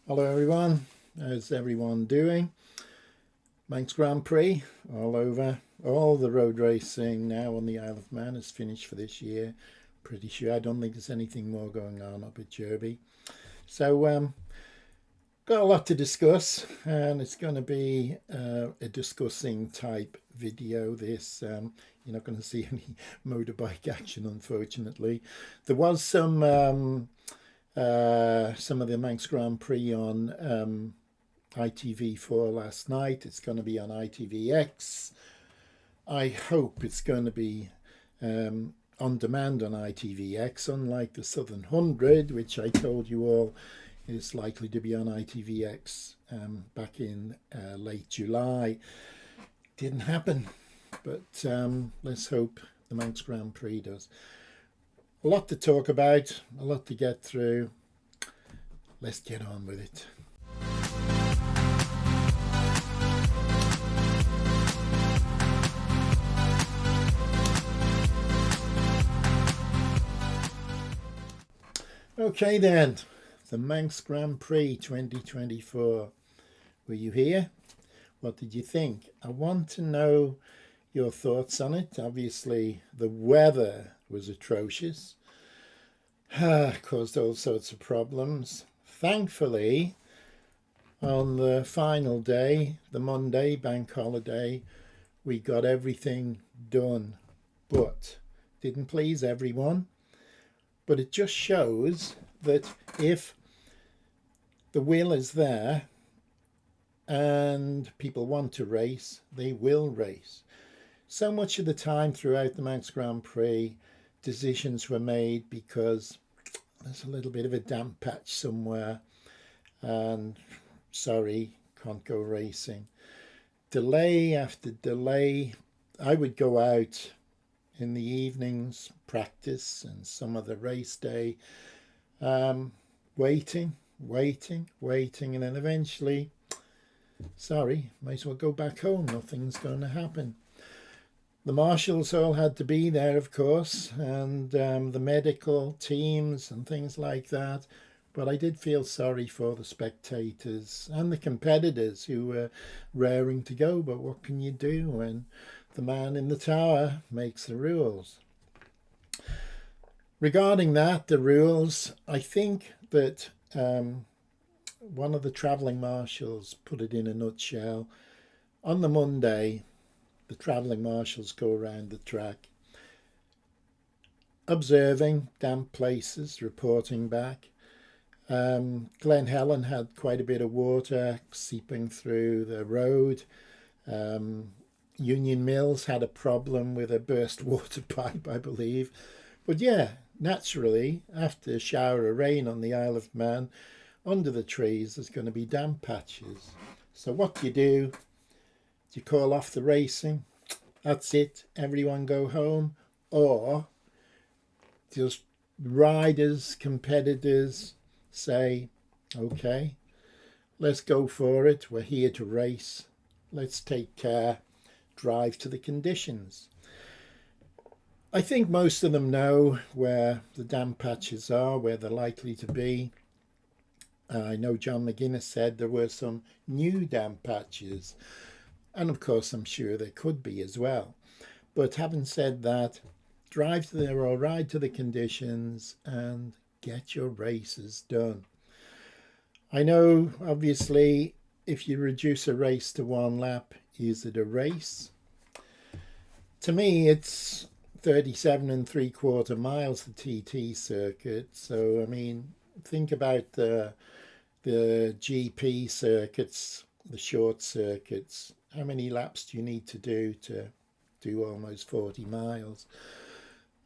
Hello everyone, how's everyone doing? Manx Grand Prix all over. All the road racing now on the Isle of Man is finished for this year. Pretty sure. I don't think there's anything more going on up at Derby. So got a lot to discuss, and it's going to be a discussing type video. You're not going to see any motorbike action, unfortunately. There was some of the Manx Grand Prix on ITV4 last night. It's going to be on ITVX. I hope it's going to be on demand on ITVX, unlike the Southern 100, which I told you all is likely to be on ITVX back in late July. Didn't happen, but let's hope the Manx Grand Prix does. A lot to talk about, a lot to get through. Let's get on with it. Okay then, the Manx Grand Prix 2024. Were you here? What did you think? I want to know your thoughts on it. Obviously, the weather was atrocious, caused all sorts of problems. Thankfully, on the final day, the Monday bank holiday, we got everything done, but didn't please everyone. But it just shows that if the will is there and people want to race, they will race. So much of the time throughout the Manx Grand Prix, decisions were made because there's a little bit of a damp patch somewhere and sorry, can't go racing. Delay after delay. I would go out in the evenings, practice, and some of the race day, waiting, and then eventually, sorry, might as well go back home. Nothing's going to happen. The marshals all had to be there, of course, and the medical teams and things like that. But I did feel sorry for the spectators and the competitors who were raring to go. But what can you do when the man in the tower makes the rules? Regarding that, the rules, I think that one of the travelling marshals put it in a nutshell. On the Monday, the travelling marshals go around the track, observing damp places, reporting back. Glen Helen had quite a bit of water seeping through the road. Union Mills had a problem with a burst water pipe, I believe. But yeah, naturally, after a shower of rain on the Isle of Man, under the trees there's going to be damp patches. So what do? Do you call off the racing? That's it, everyone go home? Or just riders, competitors say, okay, let's go for it. We're here to race. Let's take care, drive to the conditions. I think most of them know where the damp patches are, where they're likely to be. I know John McGuinness said there were some new damp patches, and of course I'm sure there could be as well. But having said that, drive to there or ride to the conditions and get your races done. I know, obviously, if you reduce a race to one lap, is it a race? To me, it's 37 and 3/4 miles, the TT circuit. So, I mean, think about the GP circuits, the short circuits. How many laps do you need to do almost 40 miles?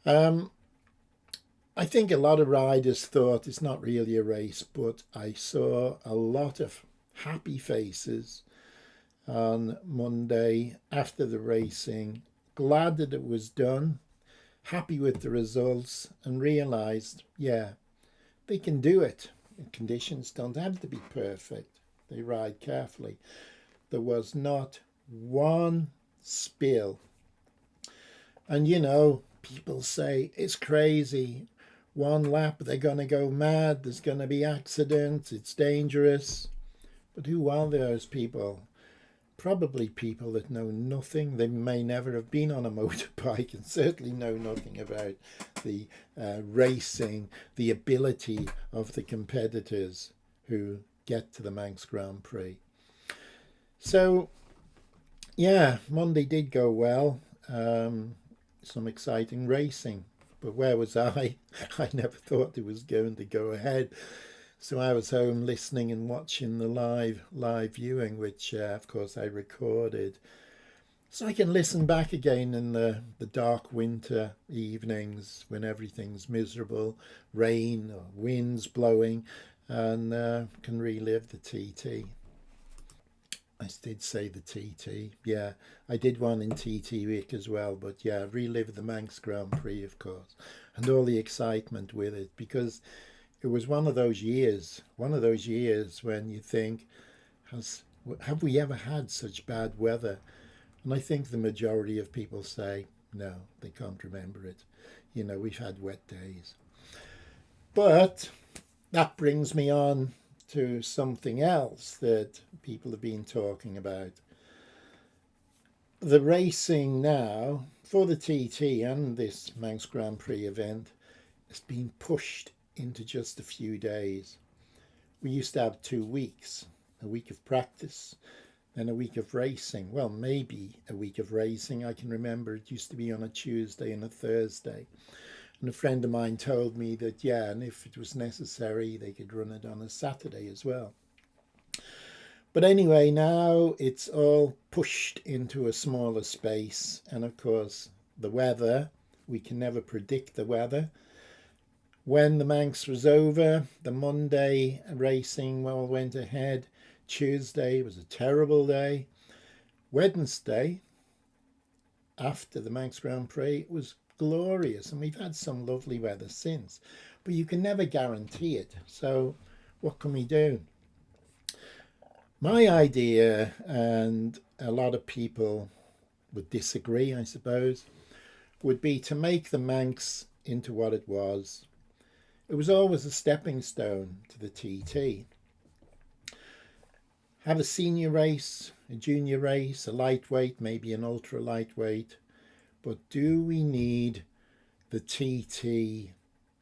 I think a lot of riders thought it's not really a race, but I saw a lot of happy faces on Monday after the racing, glad that it was done, happy with the results, and realised, yeah, they can do it. The conditions don't have to be perfect. They ride carefully. There was not one spill. And you know, people say it's crazy. one lap they're going to go mad, there's going to be accidents, it's dangerous. But who are those people? Probably people that know nothing. They may never have been on a motorbike and certainly know nothing about the racing, the ability of the competitors who get to the Manx Grand Prix. So, yeah, Monday did go well. Some exciting racing. But where was I? I never thought it was going to go ahead. So I was home listening and watching the live viewing, which of course I recorded. So I can listen back again in the dark winter evenings when everything's miserable, rain or winds blowing, and can relive the TT. I did say the TT. Yeah, I did one in TT week as well. But yeah, relive the Manx Grand Prix, of course, and all the excitement with it, because it was one of those years when you think, have we ever had such bad weather? And I think the majority of people say, no, they can't remember it. You know, we've had wet days. But that brings me on to something else that people have been talking about. The racing now for the TT and this Manx Grand Prix event has been pushed into just a few days. We used to have 2 weeks, a week of practice, then a week of racing. Well, maybe a week of racing. I can remember it used to be on a Tuesday and a Thursday. And a friend of mine told me that, yeah, and if it was necessary, they could run it on a Saturday as well. But anyway, now it's all pushed into a smaller space. And of course, the weather, we can never predict the weather. When the Manx was over, the Monday racing well went ahead. Tuesday was a terrible day. Wednesday, after the Manx Grand Prix, was glorious, and we've had some lovely weather since. But you can never guarantee it. So what can we do? My idea, and a lot of people would disagree, I suppose, would be to make the Manx into what it was. It was always a stepping stone to the TT. Have a senior race, a junior race, a lightweight, maybe an ultra lightweight. But do we need the TT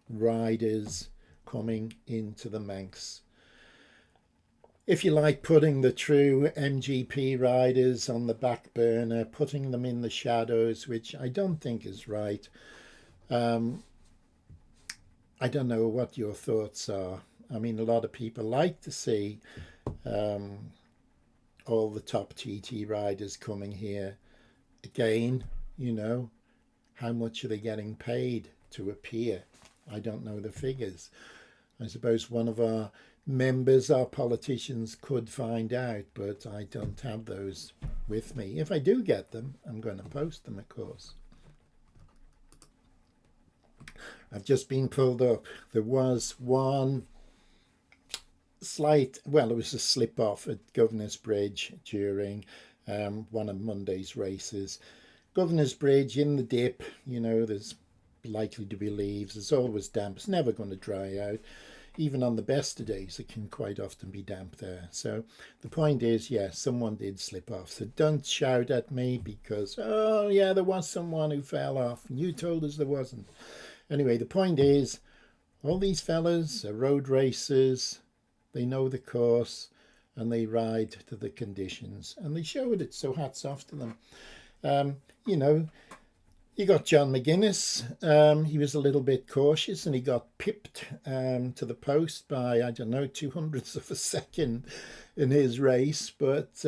riders coming into the Manx? If you like, putting the true MGP riders on the back burner, putting them in the shadows, which I don't think is right. I don't know what your thoughts are. I mean, a lot of people like to see all the top TT riders coming here. Again, you know, how much are they getting paid to appear? I don't know the figures. I suppose one of our members, our politicians, could find out, but I don't have those with me. If I do get them, I'm going to post them, of course. I've just been pulled up. There was one slight, well, it was a slip off at Governor's Bridge during one of Monday's races. Governor's Bridge in the dip, you know, there's likely to be leaves. There's always damp. It's never going to dry out. Even on the best of days, it can quite often be damp there. So the point is, yes, someone did slip off. So don't shout at me because, oh, yeah, there was someone who fell off and you told us there wasn't. Anyway, the point is, all these fellas are road racers. They know the course and they ride to the conditions. And they showed it, so hats off to them. You know, you got John McGuinness. He was a little bit cautious and he got pipped to the post by, I don't know, 200ths of a second in his race. But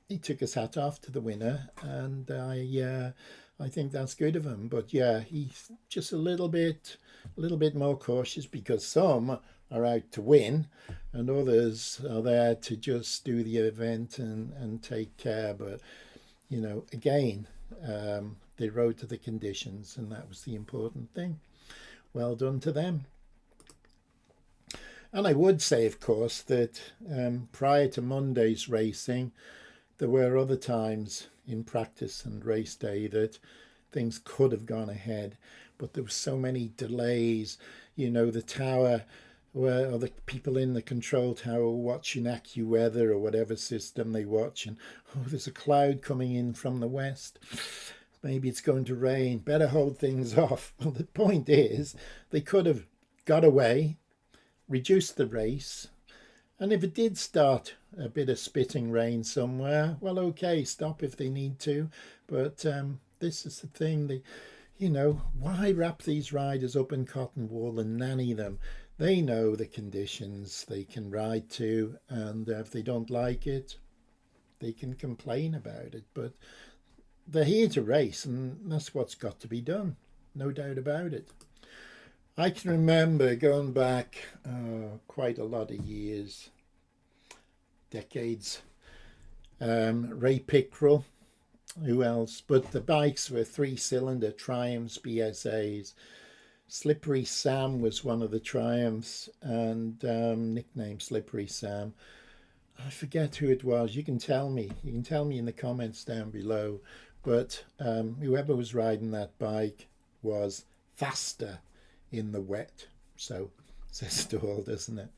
he took his hat off to the winner, and I think that's good of him. But yeah, he's just a little bit more cautious because some are out to win and others are there to just do the event and take care. But, you know, again, they rode to the conditions and that was the important thing. Well done to them. And I would say, of course, that prior to Monday's racing, there were other times in practice and race day that things could have gone ahead. but there were so many delays. The tower, or the people in the control tower watching AccuWeather or whatever system they watch, and there's a cloud coming in from the west. Maybe it's going to rain. Better hold things off. Well, the point is, they could have got away, reduced the race, and if it did start a bit of spitting rain somewhere, well, okay, stop if they need to. But this is the thing. Why wrap these riders up in cotton wool and nanny them? They know the conditions they can ride to, and if they don't like it, they can complain about it. But they're here to race, and that's what's got to be done. No doubt about it. I can remember going back quite a lot of years, decades. Ray Pickrell, who else? But the bikes were 3-cylinder Triumphs BSAs. Slippery Sam was one of the Triumphs, and nicknamed Slippery Sam. I forget who it was. You can tell me. You can tell me in the comments down below. But whoever was riding that bike was faster in the wet. So says it all, doesn't it?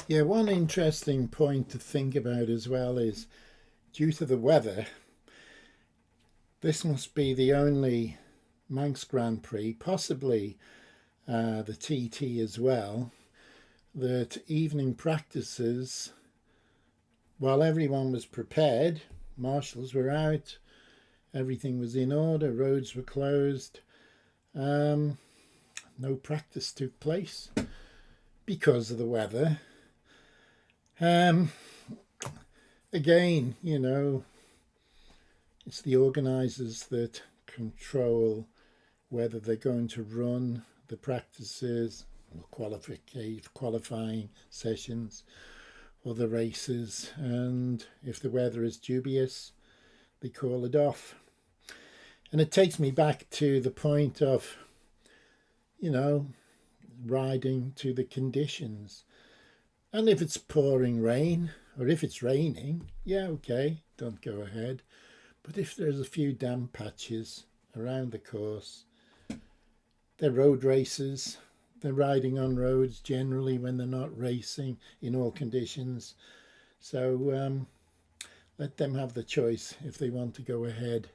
Yeah, one interesting point to think about as well is, due to the weather, this must be the only Manx Grand Prix, possibly the TT as well, that evening practices, while everyone was prepared, marshals were out, everything was in order, roads were closed, no practice took place because of the weather. Again, it's the organisers that control whether they're going to run the practices or qualifying sessions or the races, and if the weather is dubious, they call it off. And it takes me back to the point of, riding to the conditions. And if it's pouring rain, or if it's raining, yeah, okay, don't go ahead. But if there's a few damp patches around the course, they're road races. They're riding on roads generally when they're not racing in all conditions. So let them have the choice if they want to go ahead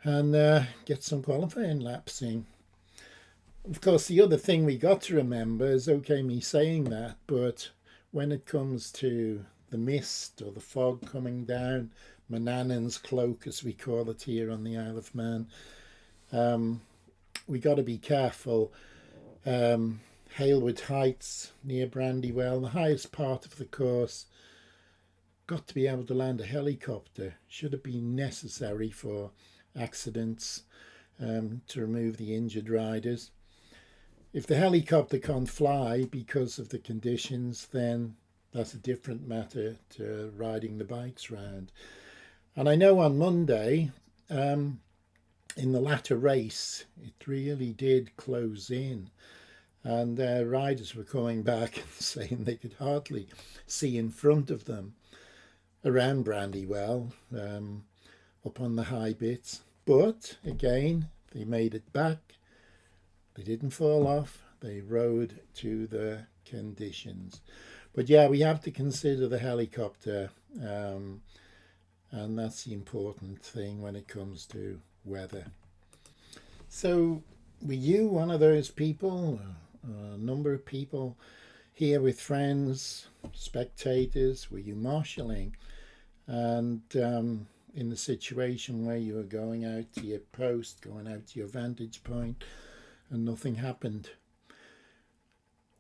and get some qualifying laps in. Of course, the other thing we got to remember is, okay, me saying that, but when it comes to the mist or the fog coming down, Manannan's cloak, as we call it here on the Isle of Man, we got to be careful. Halewood Heights near Brandywell, the highest part of the course, got to be able to land a helicopter. Should it be necessary for accidents, to remove the injured riders. If the helicopter can't fly because of the conditions, then that's a different matter to riding the bikes round. And I know on Monday, in the latter race, it really did close in. And riders were coming back and saying they could hardly see in front of them around Brandywell, up on the high bits. But again, they made it back. They didn't fall off. They rode to the conditions. But yeah, we have to consider the helicopter, and that's the important thing when it comes to weather. So were you one of those people, a number of people here with friends, spectators? Were you marshalling? And in the situation where you were going out to your post, going out to your vantage point, and nothing happened.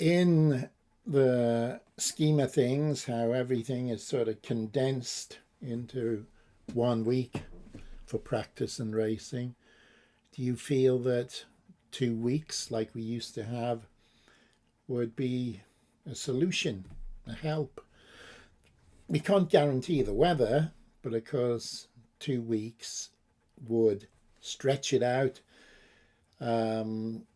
In the scheme of things, how everything is sort of condensed into 1 week for practice and racing, do you feel that 2 weeks, like we used to have, would be a solution, a help? We can't guarantee the weather, but of course 2 weeks would stretch it out, and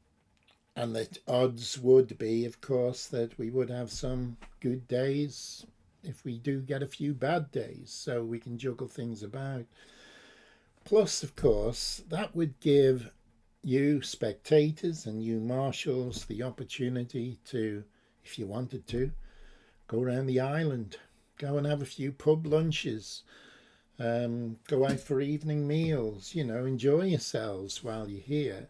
the odds would be, of course, that we would have some good days if we do get a few bad days, so we can juggle things about. Plus, of course, that would give you spectators and you marshals the opportunity to, if you wanted to, go around the island, go and have a few pub lunches, go out for evening meals, enjoy yourselves while you're here.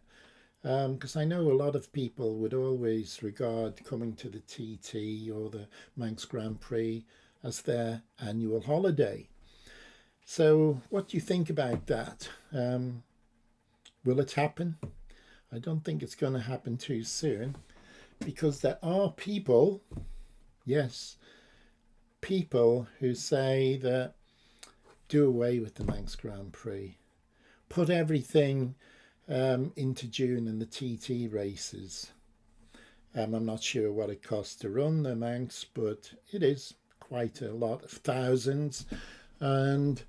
Because I know a lot of people would always regard coming to the TT or the Manx Grand Prix as their annual holiday. So, what do you think about that? Will it happen? I don't think it's going to happen too soon, because there are people, yes, people who say that do away with the Manx Grand Prix, put everything into June and the TT races. I'm not sure what it costs to run the Manx, but it is quite a lot of thousands. And,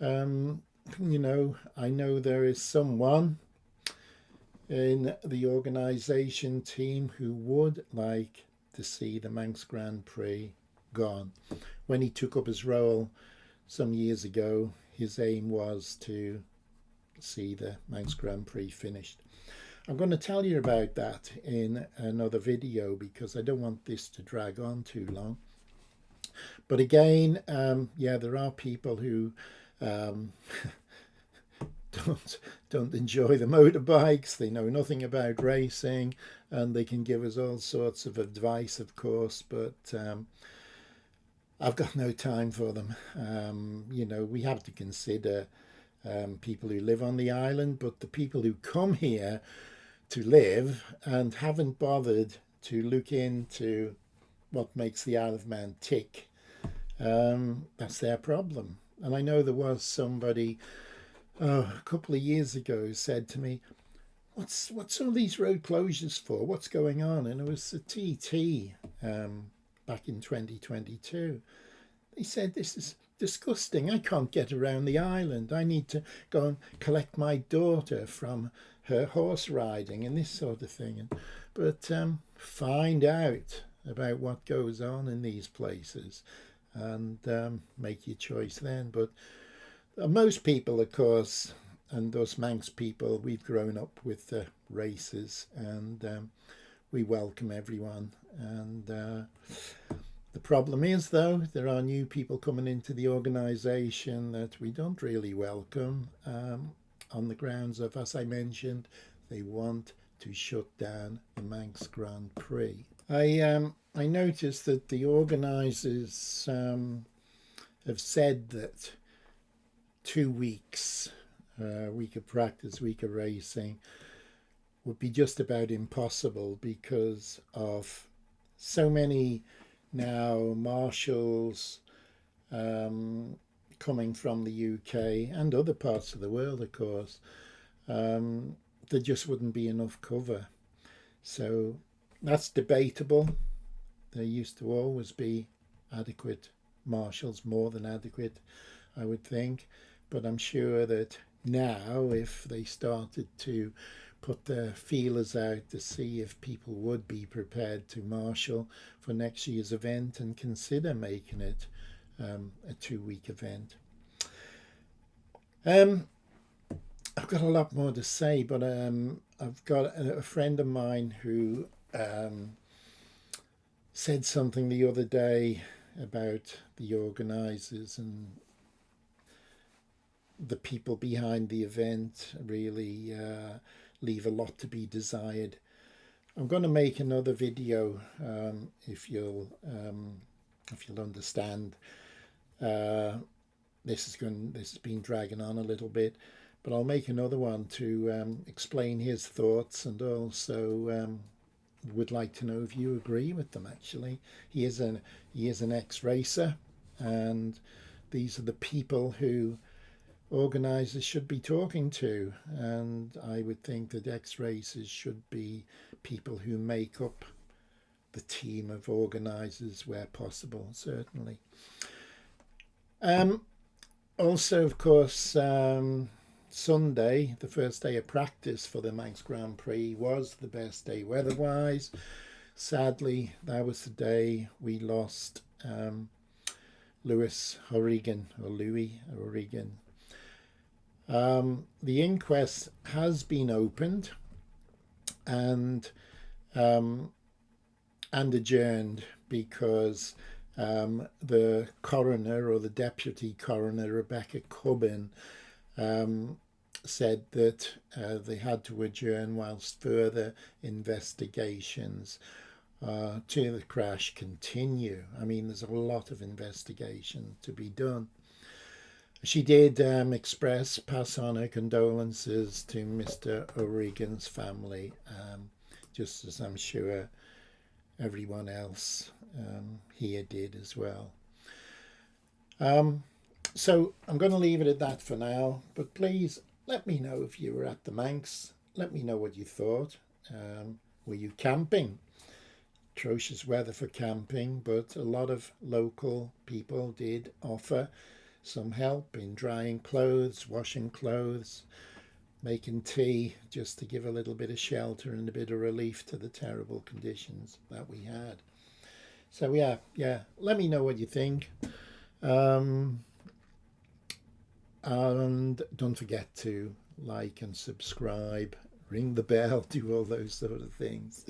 I know there is someone in the organisation team who would like to see the Manx Grand Prix gone. When he took up his role some years ago, his aim was to see the Manx Grand Prix finished. I'm going to tell you about that in another video because I don't want this to drag on too long. But again, there are people who don't enjoy the motorbikes. They know nothing about racing, and they can give us all sorts of advice, of course, but I've got no time for them. We have to consider people who live on the island, but the people who come here to live and haven't bothered to look into what makes the Isle of Man tick, that's their problem. And I know there was somebody a couple of years ago said to me, what's all these road closures for? What's going on? And it was the TT back in 2022. They said, this is disgusting. I can't get around the island. I need to go and collect my daughter from her horse riding and this sort of thing. But find out about what goes on in these places and make your choice then. But most people, of course, and those Manx people, we've grown up with the races, and we welcome everyone. And the problem is, though, there are new people coming into the organisation that we don't really welcome on the grounds of, as I mentioned, they want to shut down the Manx Grand Prix. I noticed that the organisers have said that 2 weeks, week of practice, week of racing, would be just about impossible because of so many now marshals coming from the UK and other parts of the world, of course. There just wouldn't be enough cover. So that's debatable. There used to always be adequate marshals, more than adequate, I would think. But I'm sure that now, if they started to put their feelers out to see if people would be prepared to marshal for next year's event and consider making it a 2-week event. I've got a lot more to say, but I've got a friend of mine who said something the other day about the organisers and the people behind the event really leave a lot to be desired. I'm going to make another video if you'll understand. This has been dragging on a little bit, but I'll make another one to explain his thoughts, and also would like to know if you agree with them. Actually, he is an ex-racer, and these are the people who organisers should be talking to, and I would think that ex-racers should be people who make up the team of organisers where possible, certainly. Also, of course, Sunday, the first day of practice for the Manx Grand Prix, was the best day weather-wise. Sadly, that was the day we lost Louis O'Regan. The inquest has been opened and um, and adjourned because the coroner, or the deputy coroner, Rebecca Cubbin, um, said that they had to adjourn whilst further investigations to the crash continue. I mean, there's a lot of investigation to be done. She did pass on her condolences to Mr. O'Regan's family, just as I'm sure everyone else here did as well. So I'm going to leave it at that for now, but please let me know if you were at the Manx. Let me know what you thought. Were you camping? Atrocious weather for camping, but a lot of local people did offer some help in drying clothes, washing clothes, making tea, just to give a little bit of shelter and a bit of relief to the terrible conditions that we had. So yeah, let me know what you think. And don't forget to like and subscribe, ring the bell, do all those sort of things.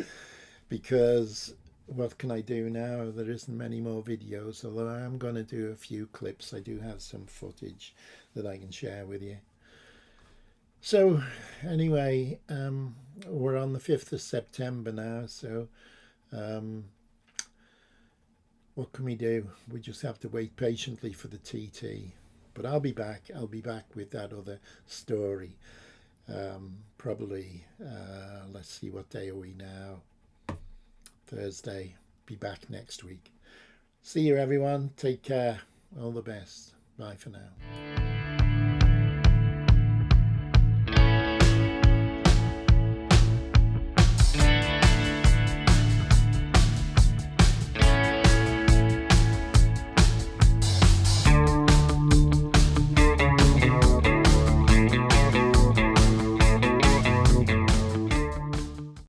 Because what can I do now? There isn't many more videos, although I am going to do a few clips. I do have some footage that I can share with you. So anyway, we're on the 5th of September now, so what can we do? We just have to wait patiently for the TT. But I'll be back. I'll be back with that other story. Probably, let's see, what day are we now? Thursday. Be back next week. See you, everyone. Take care. All the best. Bye for now.